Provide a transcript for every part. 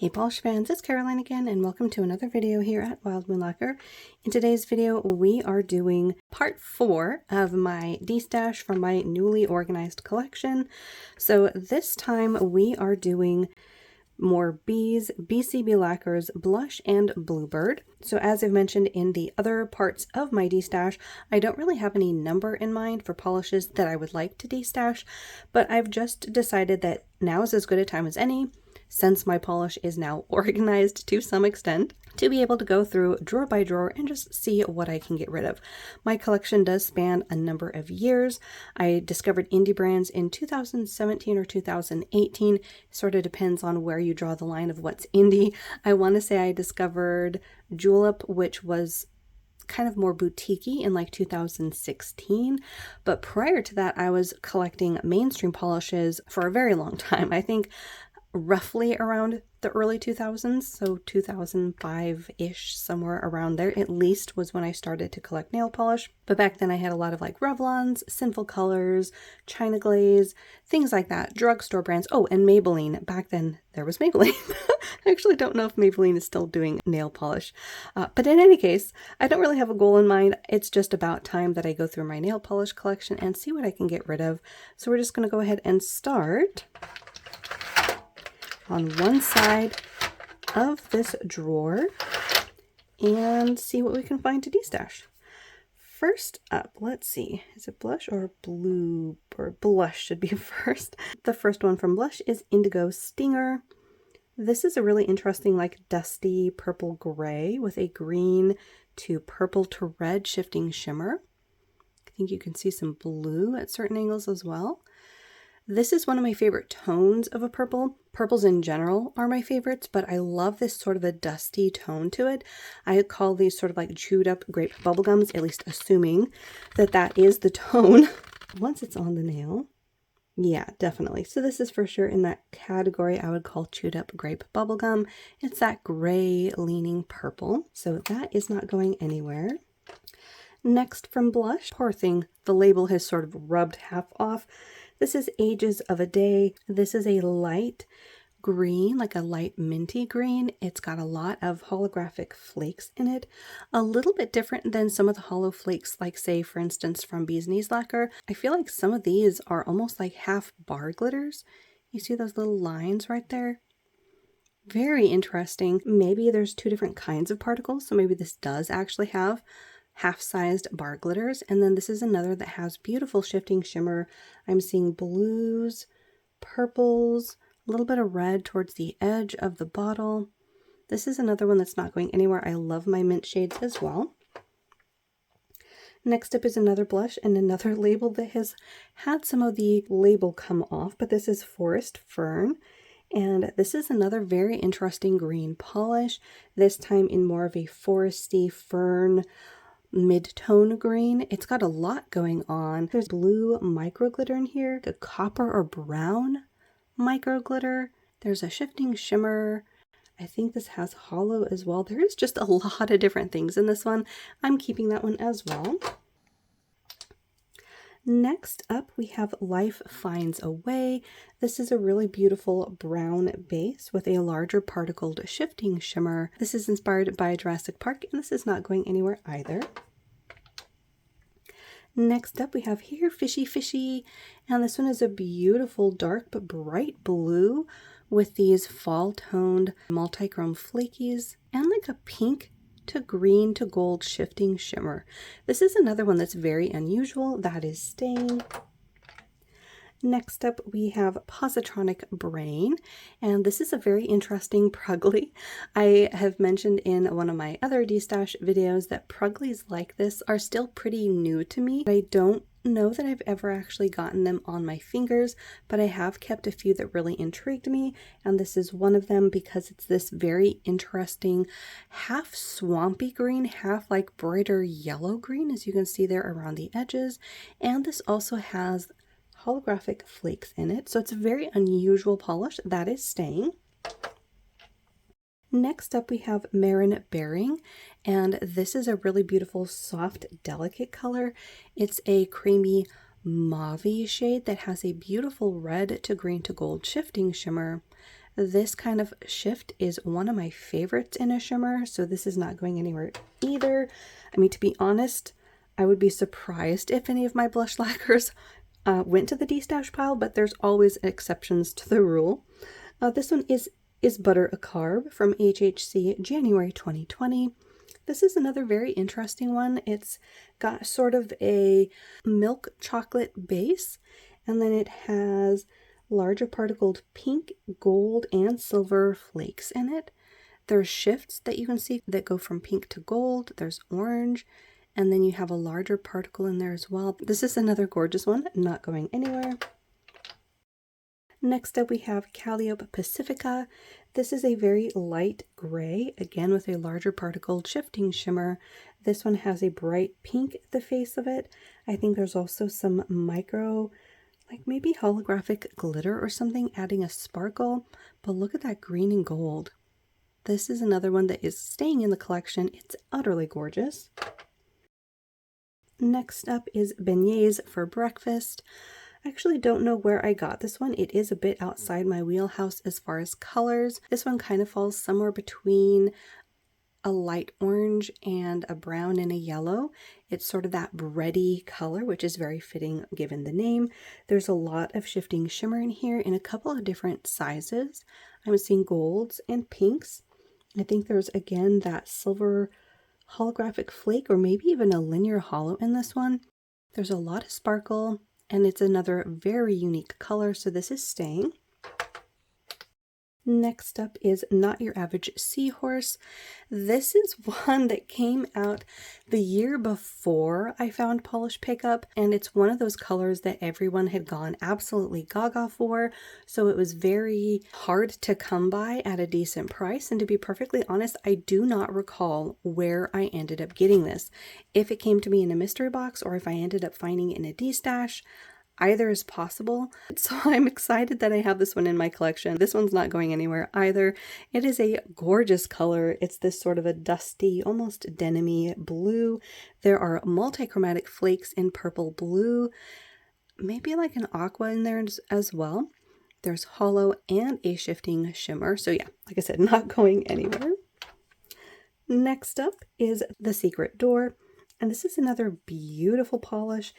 Hey polish fans, it's Caroline again, and welcome to another video here at Wild Moon Lacquer. In today's video, we are doing part 4 of my destash from my newly organized collection. So this time we are doing more Bees, BCB Lacquer's Blush and Bluebird. So as I've mentioned in the other parts of my destash, I don't really have any number in mind for polishes that I would like to destash, but I've just decided that now is as good a time as any, since my polish is now organized to some extent, to be able to go through drawer by drawer and just see what I can get rid of. My collection does span a number of years. I discovered indie brands in 2017 or 2018. Sort of depends on where you draw the line of what's indie. I want to say I discovered Julep, which was kind of more boutique-y in like 2016, but prior to that I was collecting mainstream polishes for a very long time. I think roughly around the early 2000s, so 2005-ish, somewhere around there at least, was when I started to collect nail polish. But back then I had a lot of like Revlons, Sinful Colors, China Glaze, things like that, drugstore brands. Oh, and Maybelline. Back then there was Maybelline. I actually don't know if Maybelline is still doing nail polish. But in any case, I don't really have a goal in mind. It's just about time that I go through my nail polish collection and see what I can get rid of. So we're just going to go ahead and start on one side of this drawer and see what we can find to destash. First up, let's see, is it blush or blue? Or blush should be first. The first one from Blush is Indigo Stinger. This is a really interesting, like dusty purple gray with a green to purple to red shifting shimmer. I think you can see some blue at certain angles as well. This is one of my favorite tones of a purple. Purples in general are my favorites, but I love this sort of a dusty tone to it. I call these sort of like chewed up grape bubblegums, at least assuming that that is the tone once it's on the nail. Yeah, definitely. So this is for sure in that category I would call chewed up grape bubblegum. It's that gray leaning purple, so that is not going anywhere. Next from Blush, poor thing, the label has sort of rubbed half off. This is Ages of a Day. This is a light green, like a light minty green. It's got a lot of holographic flakes in it. A little bit different than some of the hollow flakes, like say, for instance, from Bee's Knees Lacquer. I feel like some of these are almost like half bar glitters. You see those little lines right there? Very interesting. Maybe there's two different kinds of particles, so maybe this does actually have half-sized bar glitters, and then this is another that has beautiful shifting shimmer. I'm seeing blues, purples, a little bit of red towards the edge of the bottle. This is another one that's not going anywhere. I love my mint shades as well. Next up is another blush and another label that has had some of the label come off, but this is Forest Fern. And this is another very interesting green polish, this time in more of a foresty fern mid-tone green. It's got a lot going on. There's blue micro glitter in here, a copper or brown micro glitter. There's a shifting shimmer. I think this has hollow as well. There is just a lot of different things in this one. I'm keeping that one as well. Next up, we have Life Finds a Way. This is a really beautiful brown base with a larger particled shifting shimmer. This is inspired by Jurassic Park, and this is not going anywhere either. Next up, we have here Fishy Fishy, and this one is a beautiful dark but bright blue with these fall-toned multi-chrome flakies and like a pink to green to gold shifting shimmer. This is another one that's very unusual, that is staying. Next up, we have Positronic Brain, and this is a very interesting Prugly. I have mentioned in one of my other destash videos that Pruglies like this are still pretty new to me. I don't know that I've ever actually gotten them on my fingers, but I have kept a few that really intrigued me, and this is one of them because it's this very interesting half swampy green, half like brighter yellow green, as you can see there around the edges, and this also has holographic flakes in it, so it's a very unusual polish that is staying. Next up, we have Marin Bearing, and this is a really beautiful, soft, delicate color. It's a creamy mauve shade that has a beautiful red to green to gold shifting shimmer. This kind of shift is one of my favorites in a shimmer, so this is not going anywhere either. I mean, to be honest, I would be surprised if any of my blush lacquers went to the destash pile, but there's always exceptions to the rule. This one is Butter a Carb from HHC January 2020. This is another very interesting one. It's got sort of a milk chocolate base, and then it has larger particled pink, gold, and silver flakes in it. There's shifts that you can see that go from pink to gold. There's orange, and then you have a larger particle in there as well. This is another gorgeous one, not going anywhere. Next up we have Calliope Pacifica. This is a very light gray, again with a larger particled shifting shimmer. This one has a bright pink at the face of it. I think there's also some micro, like maybe holographic glitter or something, adding a sparkle. But look at that green and gold. This is another one that is staying in the collection. It's utterly gorgeous. Next up is Beignets for Breakfast. I actually don't know where I got this one. It is a bit outside my wheelhouse as far as colors. This one kind of falls somewhere between a light orange and a brown and a yellow. It's sort of that bready color, which is very fitting given the name. There's a lot of shifting shimmer in here in a couple of different sizes. I'm seeing golds and pinks. I think there's again that silver holographic flake or maybe even a linear hollow in this one. There's a lot of sparkle, and it's another very unique color, so this is staying. Next up is Not Your Average Seahorse. This is one that came out the year before I found Polish Pickup, and it's one of those colors that everyone had gone absolutely gaga for, so it was very hard to come by at a decent price. And to be perfectly honest, I do not recall where I ended up getting this. If it came to me in a mystery box or if I ended up finding it in a destash, either is possible. So I'm excited that I have this one in my collection. This one's not going anywhere either. It is a gorgeous color. It's this sort of a dusty, almost denim-y blue. There are multichromatic flakes in purple blue, maybe like an aqua in there as well. There's hollow and a shifting shimmer. So yeah, like I said, not going anywhere. Next up is The Secret Door. And this is another beautiful polish.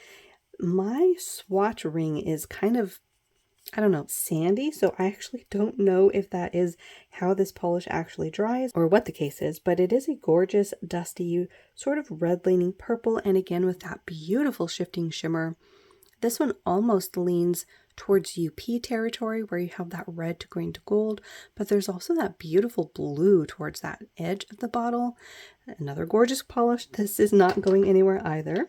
My swatch ring is kind of, I don't know, sandy, so I actually don't know if that is how this polish actually dries or what the case is, but it is a gorgeous, dusty, sort of red-leaning purple, and again with that beautiful shifting shimmer. This one almost leans towards UP territory where you have that red to green to gold, but there's also that beautiful blue towards that edge of the bottle. Another gorgeous polish. This is not going anywhere either.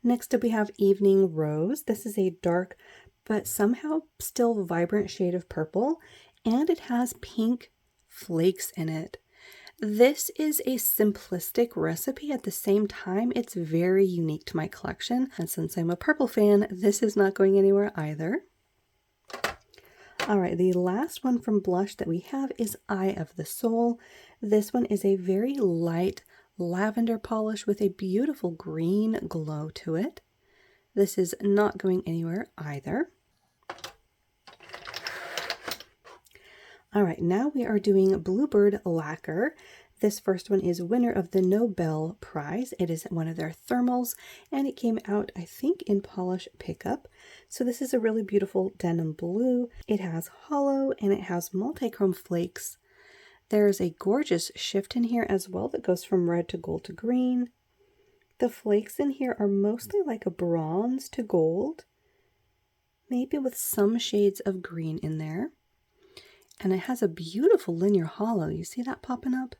Next up we have Evening Rose. This is a dark but somehow still vibrant shade of purple, and it has pink flakes in it. This is a simplistic recipe. At the same time, it's very unique to my collection, and since I'm a purple fan, this is not going anywhere either. Alright, the last one from blush that we have is Eye of the Soul. This one is a very light lavender polish with a beautiful green glow to it. This is not going anywhere either. All right, now we are doing Bluebird Lacquer. This first one is winner of the Nobel Prize. It is one of their thermals, and it came out, I think, in Polish Pickup. So this is a really beautiful denim blue. It has hollow and it has multichrome flakes. There's a gorgeous shift in here as well that goes from red to gold to green. The flakes in here are mostly like a bronze to gold, maybe with some shades of green in there. And it has a beautiful linear hollow. You see that popping up?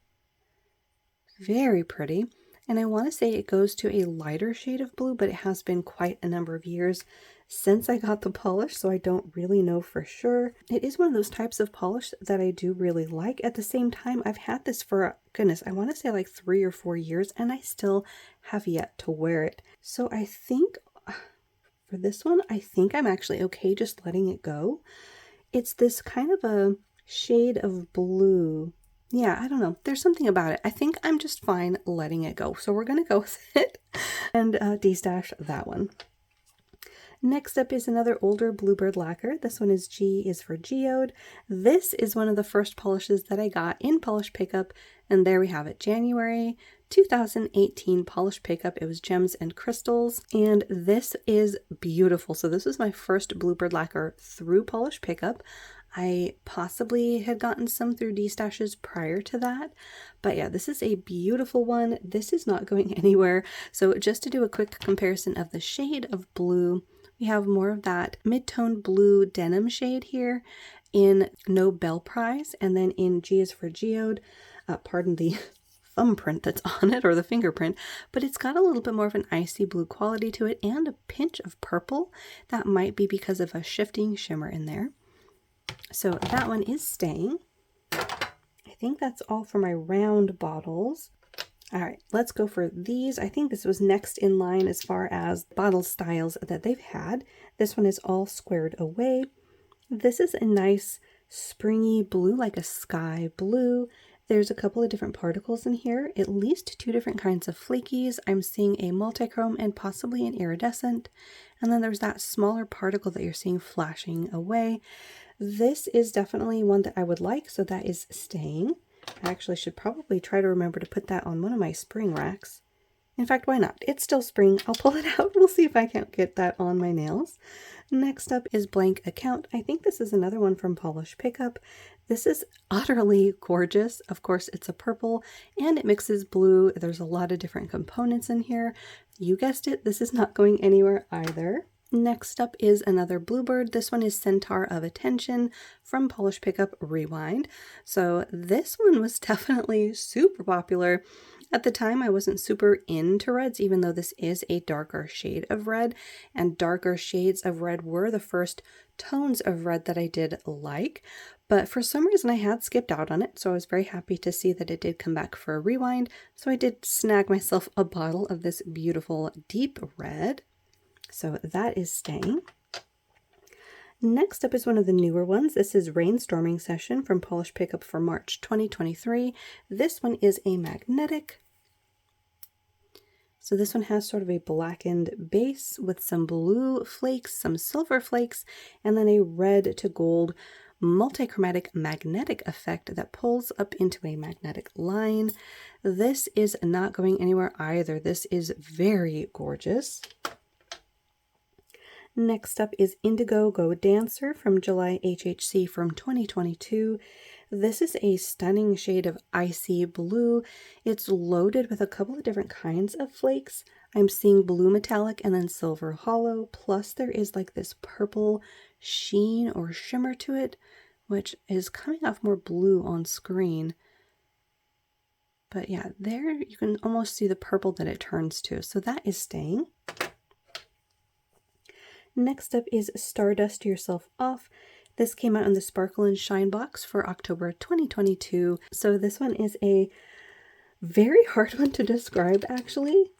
Very pretty. And I want to say it goes to a lighter shade of blue, but it has been quite a number of years since I got the polish, so I don't really know for sure. It is one of those types of polish that I do really like. At the same time, I've had this for, goodness, I want to say like 3 or 4 years, and I still have yet to wear it. So I think for this one, I think I'm actually okay just letting it go. It's this kind of a shade of blue. Yeah, I don't know. There's something about it. I think I'm just fine letting it go. So we're going to go with it and destash that one. Next up is another older Bluebird lacquer. This one is G is for Geode. This is one of the first polishes that I got in Polish Pickup, and there we have it, January 2018 Polish Pickup. It was Gems and Crystals, and this is beautiful. So this was my first Bluebird lacquer through Polish Pickup. I possibly had gotten some through Destashes prior to that, but yeah, this is a beautiful one. This is not going anywhere. So just to do a quick comparison of the shade of blue, we have more of that mid-tone blue denim shade here in Nobel Prize, and then in G is for Geode, pardon the thumbprint that's on it, or the fingerprint, but it's got a little bit more of an icy blue quality to it and a pinch of purple. That might be because of a shifting shimmer in there. So that one is staying. I think that's all for my round bottles. All right, let's go for these. I think this was next in line as far as bottle styles that they've had. This one is all squared away. This is a nice springy blue, like a sky blue. There's a couple of different particles in here, at least 2 different kinds of flakies. I'm seeing a multichrome and possibly an iridescent. And then there's that smaller particle that you're seeing flashing away. This is definitely one that I would like, so that is staying. I actually should probably try to remember to put that on one of my spring racks. In fact, why not? It's still spring. I'll pull it out. We'll see if I can't get that on my nails. Next up is Blank Account. I think this is another one from Polish Pickup. This is utterly gorgeous. Of course, it's a purple and it mixes blue. There's a lot of different components in here. You guessed it, this is not going anywhere either. Next up is another Bluebird. This one is Centaur of Attention from Polish Pickup Rewind. So this one was definitely super popular. At the time, I wasn't super into reds, even though this is a darker shade of red, and darker shades of red were the first tones of red that I did like. But for some reason, I had skipped out on it, so I was very happy to see that it did come back for a rewind. So I did snag myself a bottle of this beautiful deep red. So that is staying. Next up is one of the newer ones. This is Rainstorming Session from Polish Pickup for March 2023. This one is a magnetic. So this one has sort of a blackened base with some blue flakes, some silver flakes, and then a red to gold multichromatic magnetic effect that pulls up into a magnetic line. This is not going anywhere either. This is very gorgeous. Next up is Indigo Go Dancer from July HHC from 2022. This is a stunning shade of icy blue. It's loaded with a couple of different kinds of flakes. I'm seeing blue metallic and then silver hollow, plus there is like this purple sheen or shimmer to it, which is coming off more blue on screen. But yeah, there you can almost see the purple that it turns to, so that is staying. Next up is Stardust Yourself Off. This came out in the Sparkle and Shine box for October 2022. So this one is a very hard one to describe, actually.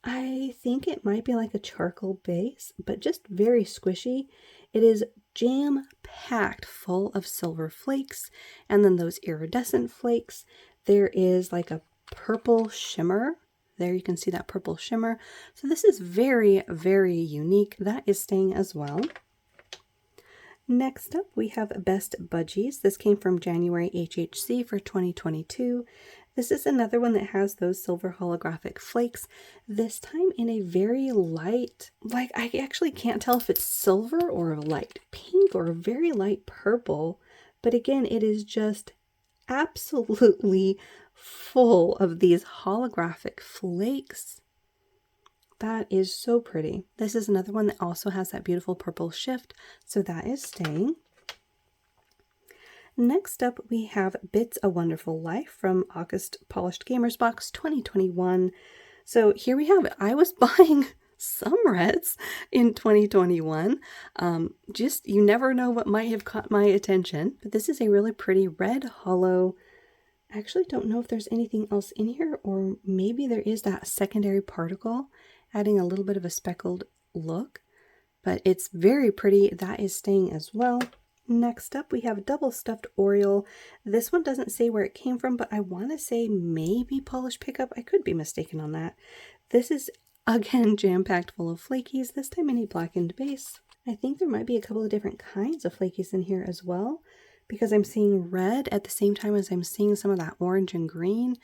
I think it might be like a charcoal base, but just very squishy. It is jam-packed full of silver flakes, and then those iridescent flakes. There is like a purple shimmer. There you can see that purple shimmer. So this is very, very unique. That is staying as well. Next up, we have Best Budgies. This came from January HHC for 2022. This is another one that has those silver holographic flakes, this time in a very light, like I actually can't tell if it's silver or a light pink or a very light purple, but again, it is just absolutely full of these holographic flakes. That is so pretty. This is another one that also has that beautiful purple shift, so that is staying. Next up, we have Bits A Wonderful Life from August Polished Gamers Box 2021. So here we have it. I was buying some reds in 2021. Just, you never know what might have caught my attention. But this is a really pretty red hollow. I actually don't know if there's anything else in here, or maybe there is that secondary particle adding a little bit of a speckled look, but it's very pretty. That is staying as well. Next up, we have Double Stuffed Oriole. This one doesn't say where it came from, but I want to say maybe Polish Pickup. I could be mistaken on that. This is Again, jam-packed full of flakies, this time in a blackened base. I think there might be a couple of different kinds of flakies in here as well, because I'm seeing red at the same time as I'm seeing some of that orange and green,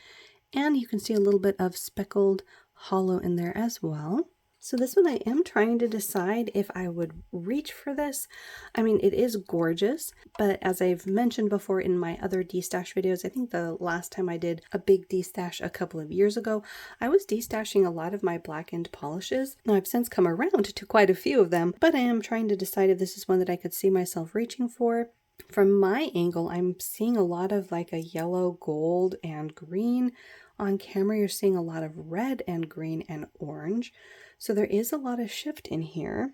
and you can see a little bit of speckled hollow in there as well. So this one I am trying to decide if I would reach for this. I mean, it is gorgeous, but as I've mentioned before in my other destash videos, I think the last time I did a big destash a couple of years ago, I was destashing a lot of my blackened polishes. Now I've since come around to quite a few of them, but I am trying to decide if this is one that I could see myself reaching for. From my angle, I'm seeing a lot of like a yellow, gold, and green. On camera, you're seeing a lot of red and green and orange. So there is a lot of shift in here,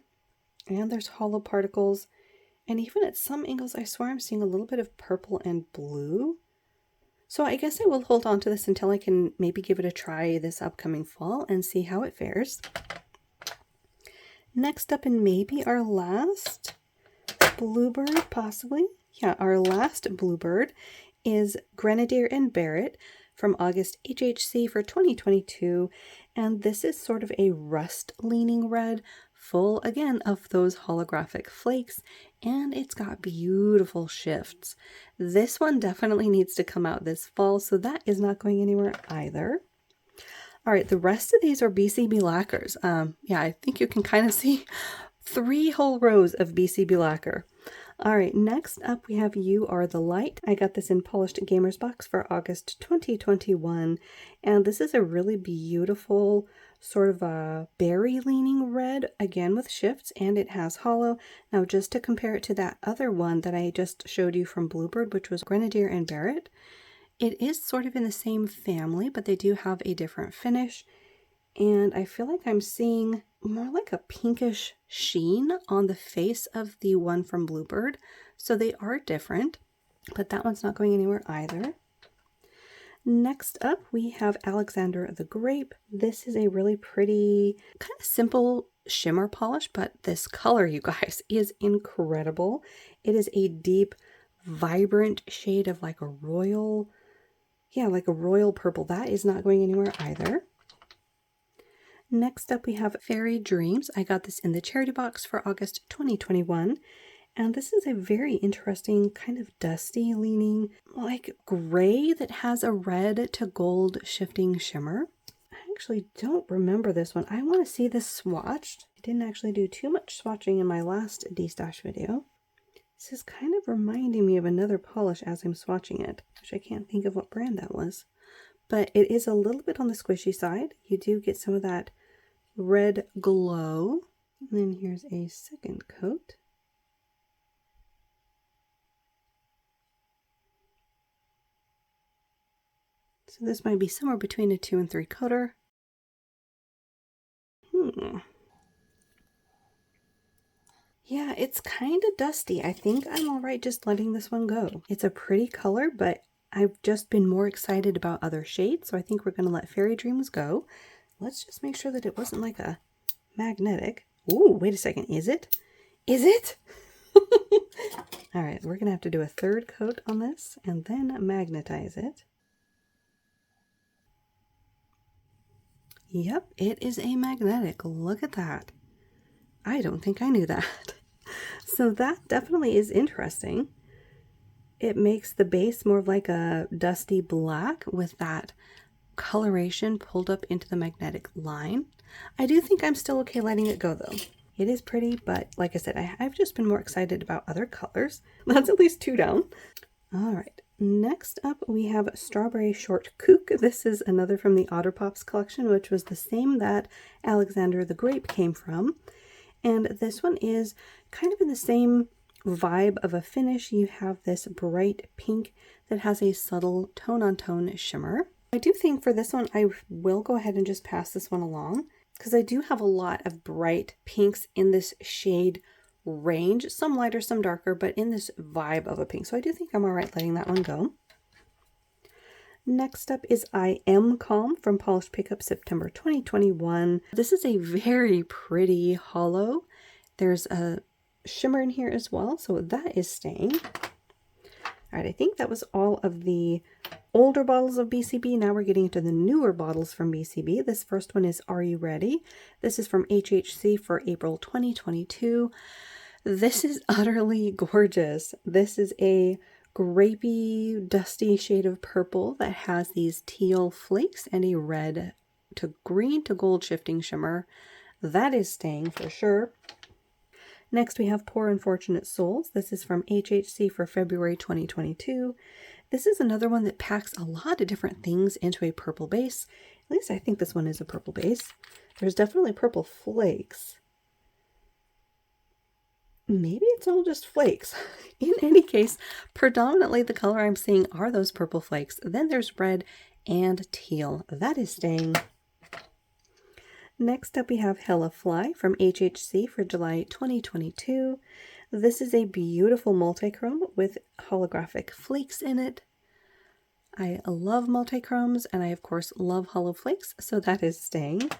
and there's hollow particles, and even at some angles I swear I'm seeing a little bit of purple and blue. So I guess I will hold on to this until I can maybe give it a try this upcoming fall and see how it fares. Next up, and maybe our last bluebird, possibly. Yeah, our last bluebird is Grenadier and Barrett from August HHC for 2022, and this is sort of a rust leaning red, full again of those holographic flakes, and it's got beautiful shifts. This one definitely needs to come out this fall, so that is not going anywhere either. All right, the rest of these are BCB lacquers. Yeah, I think you can kind of see 3 whole rows of BCB lacquer. All right, next up we have You Are the Light. I got this in Polished Gamers Box for August 2021, and this is a really beautiful sort of a berry leaning red, again with shifts, and it has hollow. Now just to compare it to that other one that I just showed you from Bluebird, which was Grenadier and Barrett, it is sort of in the same family, but they do have a different finish. And I feel like I'm seeing more like a pinkish sheen on the face of the one from Bluebird. So they are different, but that one's not going anywhere either. Next up, we have Alexander the Grape. This is a really pretty, kind of simple shimmer polish, but this color, you guys, is incredible. It is a deep, vibrant shade of like a royal, like a royal purple. That is not going anywhere either. Next up, we have Fairy Dreams. I got this in the charity box for August 2021. And this is a very interesting kind of dusty leaning, like gray that has a red to gold shifting shimmer. I actually don't remember this one. I want to see this swatched. I didn't actually do too much swatching in my last destash video. This is kind of reminding me of another polish as I'm swatching it, which I can't think of what brand that was. But it is a little bit on the squishy side. You do get some of that red glow. And then here's a second coat. So this might be somewhere between a 2 and 3 coater. Yeah, it's kind of dusty. I think I'm all right just letting this one go. It's a pretty color, but I've just been more excited about other shades, so I think we're going to let Fairy Dreams go. Let's just make sure that it wasn't like a magnetic. Ooh, wait a second. Is it? Is it? All right, we're going to have to do a third coat on this and then magnetize it. Yep, it is a magnetic. Look at that. I don't think I knew that. So that definitely is interesting. It makes the base more of like a dusty black with that coloration pulled up into the magnetic line. I do think I'm still okay letting it go though. It is pretty, but like I said, I've just been more excited about other colors. That's at least 2 down. All right, next up we have Strawberry Short Kook. This is another from the Otter Pops collection, which was the same that Alexander the Grape came from. And this one is kind of in the same vibe of a finish. You have this bright pink that has a subtle tone-on-tone shimmer. I do think for this one, I will go ahead and just pass this one along because I do have a lot of bright pinks in this shade range, some lighter, some darker, but in this vibe of a pink. So I do think I'm all right letting that one go. Next up is I Am Calm from Polished Pickup September 2021. This is a very pretty hollow. There's a shimmer in here as well, so that is staying. All right, I think that was all of the older bottles of BCB. Now we're getting into the newer bottles from BCB. This first one is Are You Ready? This is from HHC for April 2022. This is utterly gorgeous. This is a grapey, dusty shade of purple that has these teal flakes and a red to green to gold shifting shimmer. That is staying for sure. Next we have Poor Unfortunate Souls. This is from HHC for February 2022. This is another one that packs a lot of different things into a purple base. At least I think this one is a purple base. There's definitely purple flakes. Maybe it's all just flakes. In any case, predominantly the color I'm seeing are those purple flakes. Then there's red and teal. That is staying. Next up we have Hella Fly from HHC for July 2022. This is a beautiful multichrome with holographic flakes in it. I love multichromes and I of course love hollow flakes, so that is staying.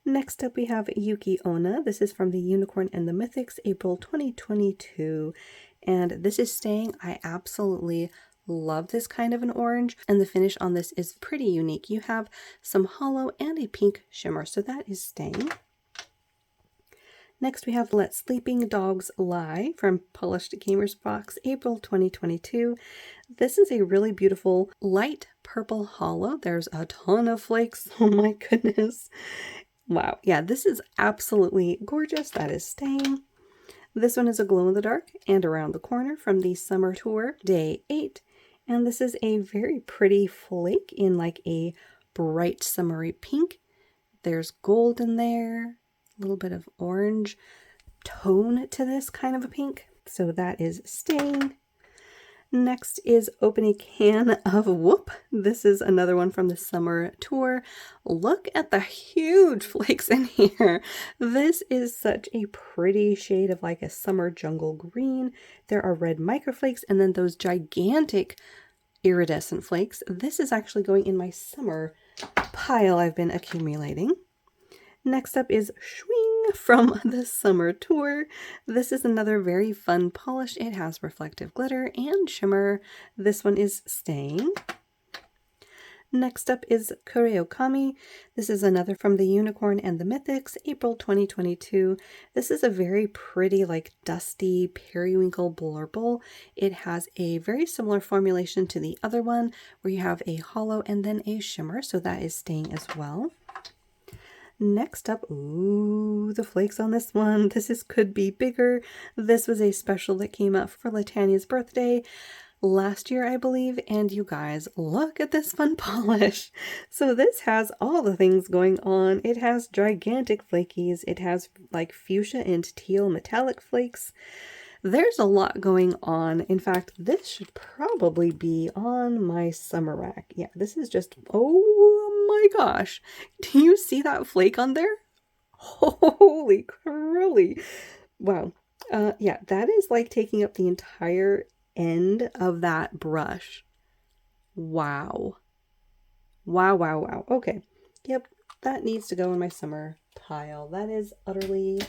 Next up we have Yuki Onna. This is from the Unicorn and the Mythics, April 2022. And this is staying. I absolutely love this kind of an orange. And the finish on this is pretty unique. You have some hollow and a pink shimmer, so that is staying. Next we have Let Sleeping Dogs Lie from Polished Gamer's Box, April 2022. This is a really beautiful light purple hollow. There's a ton of flakes. Oh my goodness. Wow. Yeah, this is absolutely gorgeous. That is staying. This one is a glow in the dark and around the corner from the summer tour, day 8. And this is a very pretty flake in like a bright summery pink. There's gold in there, a little bit of orange tone to this kind of a pink. So that is staying. Next is Open a Can of Whoop. This is another one from the summer tour. Look at the huge flakes in here. This is such a pretty shade of like a summer jungle green. There are red microflakes and then those gigantic iridescent flakes. This is actually going in my summer pile I've been accumulating. Next up is Schwing from the summer tour. This is another very fun polish. It has reflective glitter and shimmer. This one is staying. Next up is Kureokami. This is another from the Unicorn and the Mythics, April 2022. This is a very pretty, like dusty periwinkle blurple. It has a very similar formulation to the other one where you have a hollow and then a shimmer, so that is staying as well. Next up, ooh, the flakes on this one. This is Could Be Bigger. This was a special that came out for Latania's birthday last year, I believe. And you guys, look at this fun polish. So this has all the things going on. It has gigantic flakies. It has like fuchsia and teal metallic flakes. There's a lot going on. In fact, this should probably be on my summer rack. Yeah, this is just, oh my gosh. Do you see that flake on there? Holy crully. Wow. Yeah, that is like taking up the entire end of that brush. Wow. Wow, wow, wow. Okay. Yep, that needs to go in my summer pile. That is utterly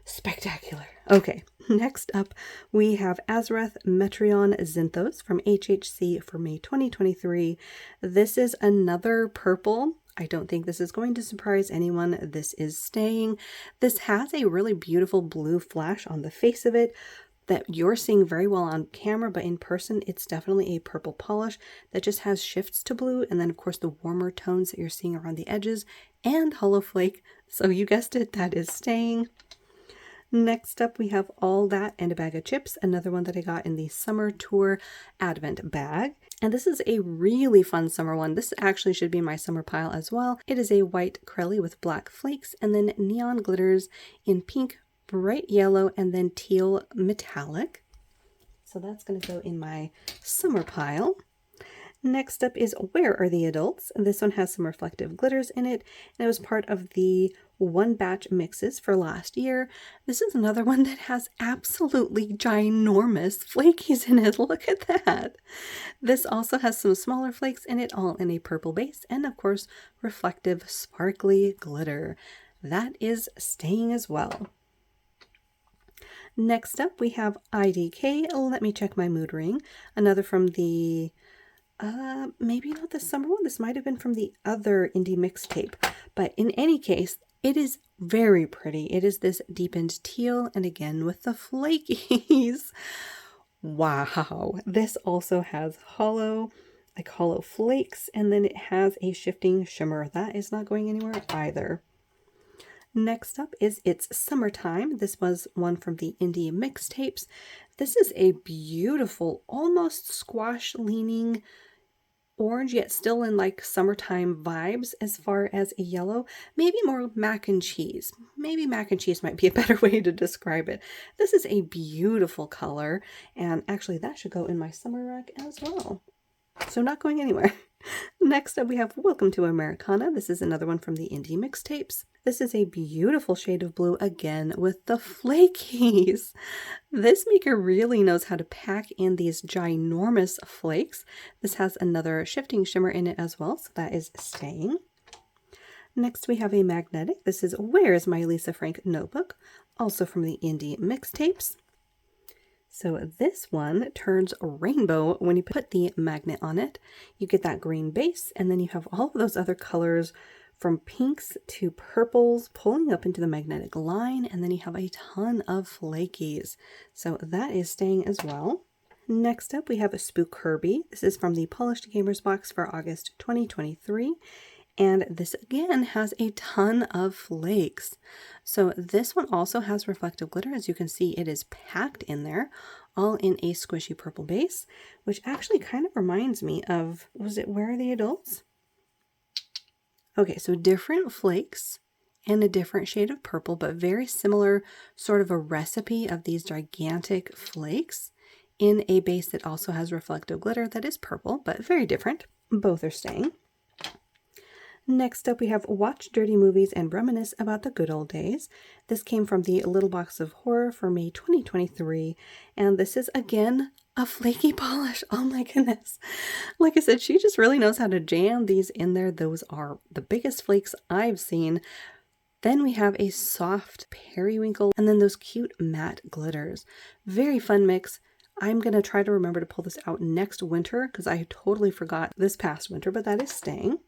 spectacular. Okay, next up we have Azareth Metreon Zinthos from HHC for May 2023. This is another purple. I don't think this is going to surprise anyone. This is staying. This has a really beautiful blue flash on the face of it that you're seeing very well on camera, but in person it's definitely a purple polish that just has shifts to blue, and then of course the warmer tones that you're seeing around the edges and hollow flake. So you guessed it, that is staying. Next up, we have All That and a Bag of Chips, another one that I got in the Summer Tour Advent bag. And this is a really fun summer one. This actually should be in my summer pile as well. It is a white Crelly with black flakes and then neon glitters in pink, bright yellow, and then teal metallic. So that's going to go in my summer pile. Next up is Where Are the Adults? This one has some reflective glitters in it, and it was part of the one batch mixes for last year. This is another one that has absolutely ginormous flakies in it. Look at that. This also has some smaller flakes in it, all in a purple base, and of course, reflective sparkly glitter. That is staying as well. Next up, we have IDK. Let me check my mood ring. Another from the Maybe not the summer one. This might have been from the other indie mixtape. But in any case, it is very pretty. It is this deepened teal, and again with the flakies. Wow. This also has hollow flakes, and then it has a shifting shimmer. That is not going anywhere either. Next up is It's Summertime. This was one from the indie mixtapes. This is a beautiful, almost squash leaning orange, yet still in like summertime vibes as far as a yellow. Maybe more mac and cheese. Maybe mac and cheese might be a better way to describe it. This is a beautiful color, and actually that should go in my summer rack as well. So not going anywhere. Next up we have Welcome to Americana. This is another one from the indie mixtapes. This is a beautiful shade of blue, again with the flakies. This maker really knows how to pack in these ginormous flakes. This has another shifting shimmer in it as well, so that is staying. Next we have a magnetic. This is Where is My Lisa Frank Notebook, also from the indie mixtapes. So this one turns rainbow when you put the magnet on it. You get that green base, and then you have all of those other colors from pinks to purples pulling up into the magnetic line, and then you have a ton of flakies. So that is staying as well. Next up we have a Spook Kirby. This is from the Polished Gamers box for August 2023. And this again has a ton of flakes. So this one also has reflective glitter. As you can see, it is packed in there, all in a squishy purple base, which actually kind of reminds me of, was it Where Are the Adults? Okay, so different flakes and a different shade of purple, but very similar sort of a recipe of these gigantic flakes in a base that also has reflective glitter that is purple, but very different. Both are staying. Next up we have Watch Dirty Movies and Reminisce About the Good Old Days. This came from the Little Box of Horror for May 2023, and this is again a flaky polish. Oh my goodness. Like I said, she just really knows how to jam these in there. Those are the biggest flakes I've seen. Then we have a soft periwinkle, and then those cute matte glitters. Very fun mix. I'm going to try to remember to pull this out next winter because I totally forgot this past winter, but that is staying.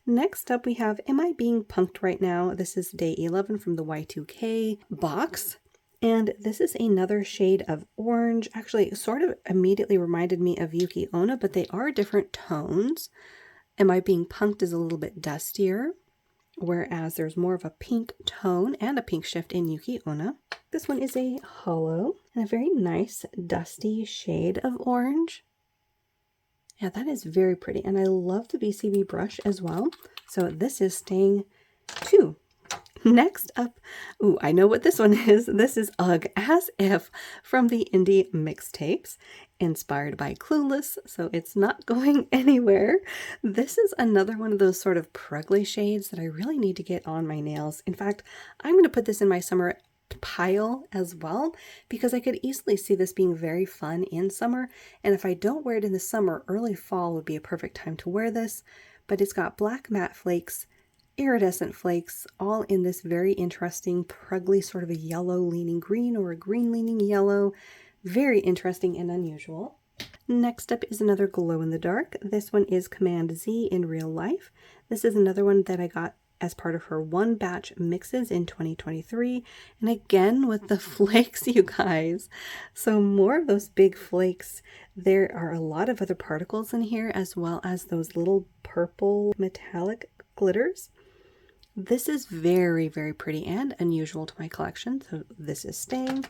Next up we have Am I Being Punked Right Now? This is day 11 from the Y2K box. And this is another shade of orange. Actually, it sort of immediately reminded me of Yuki Onna, but they are different tones. Am I Being Punked is a little bit dustier, whereas there's more of a pink tone and a pink shift in Yuki Onna. This one is a hollow and a very nice dusty shade of orange. Yeah, that is very pretty, and I love the BCB brush as well. So this is staying too. Next up, ooh, I know what this one is. This is Ugh As If from the indie mixtapes, inspired by Clueless, so it's not going anywhere. This is another one of those sort of pruggly shades that I really need to get on my nails. In fact, I'm going to put this in my summer pile as well, because I could easily see this being very fun in summer, and if I don't wear it in the summer, early fall would be a perfect time to wear this. But it's got black matte flakes, iridescent flakes, all in this very interesting pruggly sort of a yellow leaning green or a green leaning yellow. Very interesting and unusual. Next up is another glow in the dark. This one is Command Z in Real Life. This is another one that I got as part of her one batch mixes in 2023, and again with the flakes, you guys. So more of those big flakes. There are a lot of other particles in here, as well as those little purple metallic glitters. This is very, very pretty and unusual to my collection, so this is staying.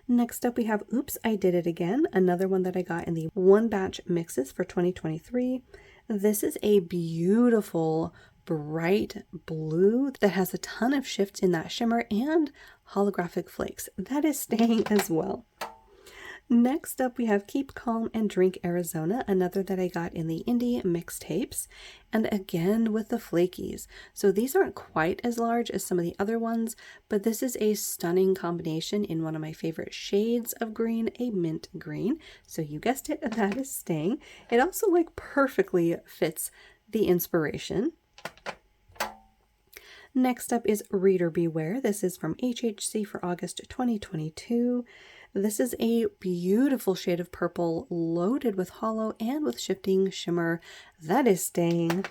Next up we have Oops, I Did It Again, another one that I got in the one batch mixes for 2023. This is a beautiful bright blue that has a ton of shifts in that shimmer and holographic flakes. That is staying as well. Next up we have Keep Calm and Drink Arizona, another that I got in the indie mixtapes, and again with the flakies. So these aren't quite as large as some of the other ones, but this is a stunning combination in one of my favorite shades of green, a mint green. So you guessed it, that is staying. It also like perfectly fits the inspiration. Next up is Reader Beware. This is from HHC for August 2022. This is a beautiful shade of purple loaded with hollow and with shifting shimmer. That is staying.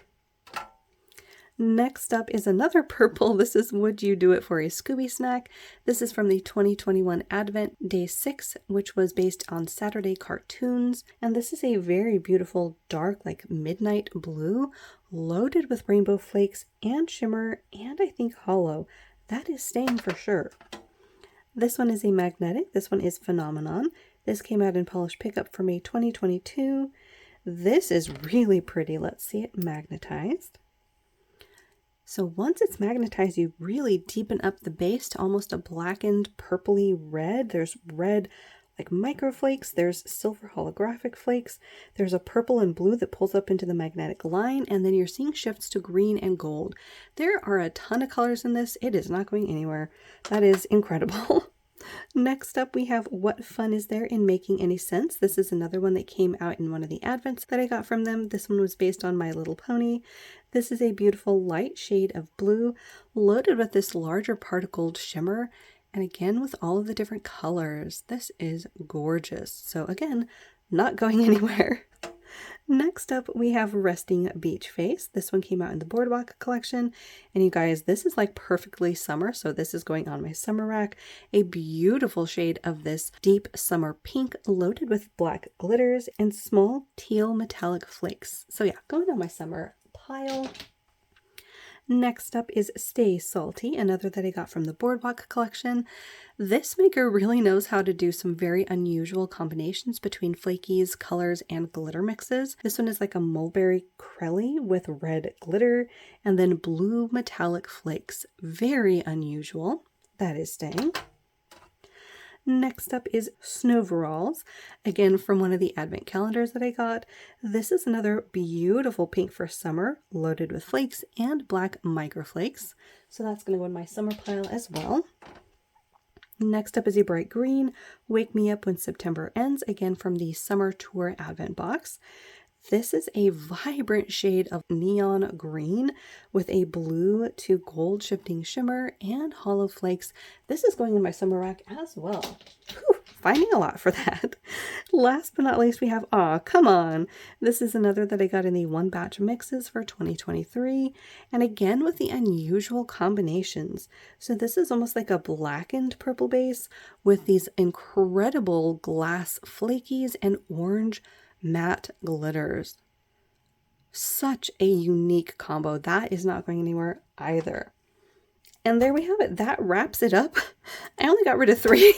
Next up is another purple. This is Would You Do It for a Scooby Snack? This is from the 2021 Advent Day 6, which was based on Saturday cartoons. And this is a very beautiful dark, like midnight blue, loaded with rainbow flakes and shimmer, and I think hollow. That is staying for sure. This one is a magnetic. This one is Phenomenon. This came out in Polish Pickup for May 2022. This is really pretty. Let's see it magnetized. So once it's magnetized, you really deepen up the base to almost a blackened purpley red. There's red like microflakes, there's silver holographic flakes, there's a purple and blue that pulls up into the magnetic line, and then you're seeing shifts to green and gold. There are a ton of colors in this. It is not going anywhere. That is incredible. Next up, we have What Fun Is There in Making Any Sense? This is another one that came out in one of the advents that I got from them. This one was based on My Little Pony. This is a beautiful light shade of blue, loaded with this larger particled shimmer, and again with all of the different colors. This is gorgeous. So again, not going anywhere. Next up, we have Resting Beach Face. This one came out in the Boardwalk collection. And you guys, this is like perfectly summer. So this is going on my summer rack. A beautiful shade of this deep summer pink loaded with black glitters and small teal metallic flakes. So yeah, going on my summer pile. Next up is Stay Salty, another that I got from the Boardwalk collection. This maker really knows how to do some very unusual combinations between flakies, colors, and glitter mixes. This one is like a mulberry crelly with red glitter and then blue metallic flakes. Very unusual. That is staying. Next up is Snowveralls, again from one of the advent calendars that I got. This is another beautiful pink for summer, loaded with flakes and black microflakes. So that's going to go in my summer pile as well. Next up is a bright green, Wake Me Up When September Ends, again from the Summer Tour Advent box. This is a vibrant shade of neon green with a blue to gold shifting shimmer and hollow flakes. This is going in my summer rack as well. Whew, finding a lot for that. Last but not least, we have Aw, Come On. This is another that I got in the one batch mixes for 2023. And again with the unusual combinations. So this is almost like a blackened purple base with these incredible glass flakies and orange matte glitters. Such a unique combo. That is not going anywhere either. And there we have it. That wraps it up. I only got rid of 3.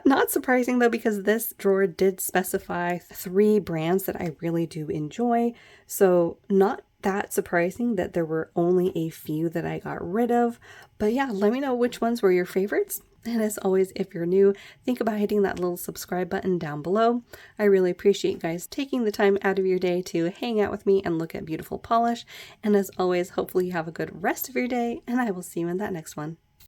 Not surprising though, because this drawer did specify 3 brands that I really do enjoy. So not that surprising that there were only a few that I got rid of. But yeah, let me know which ones were your favorites. And as always, if you're new, think about hitting that little subscribe button down below. I really appreciate you guys taking the time out of your day to hang out with me and look at beautiful polish. And as always, hopefully you have a good rest of your day, and I will see you in that next one.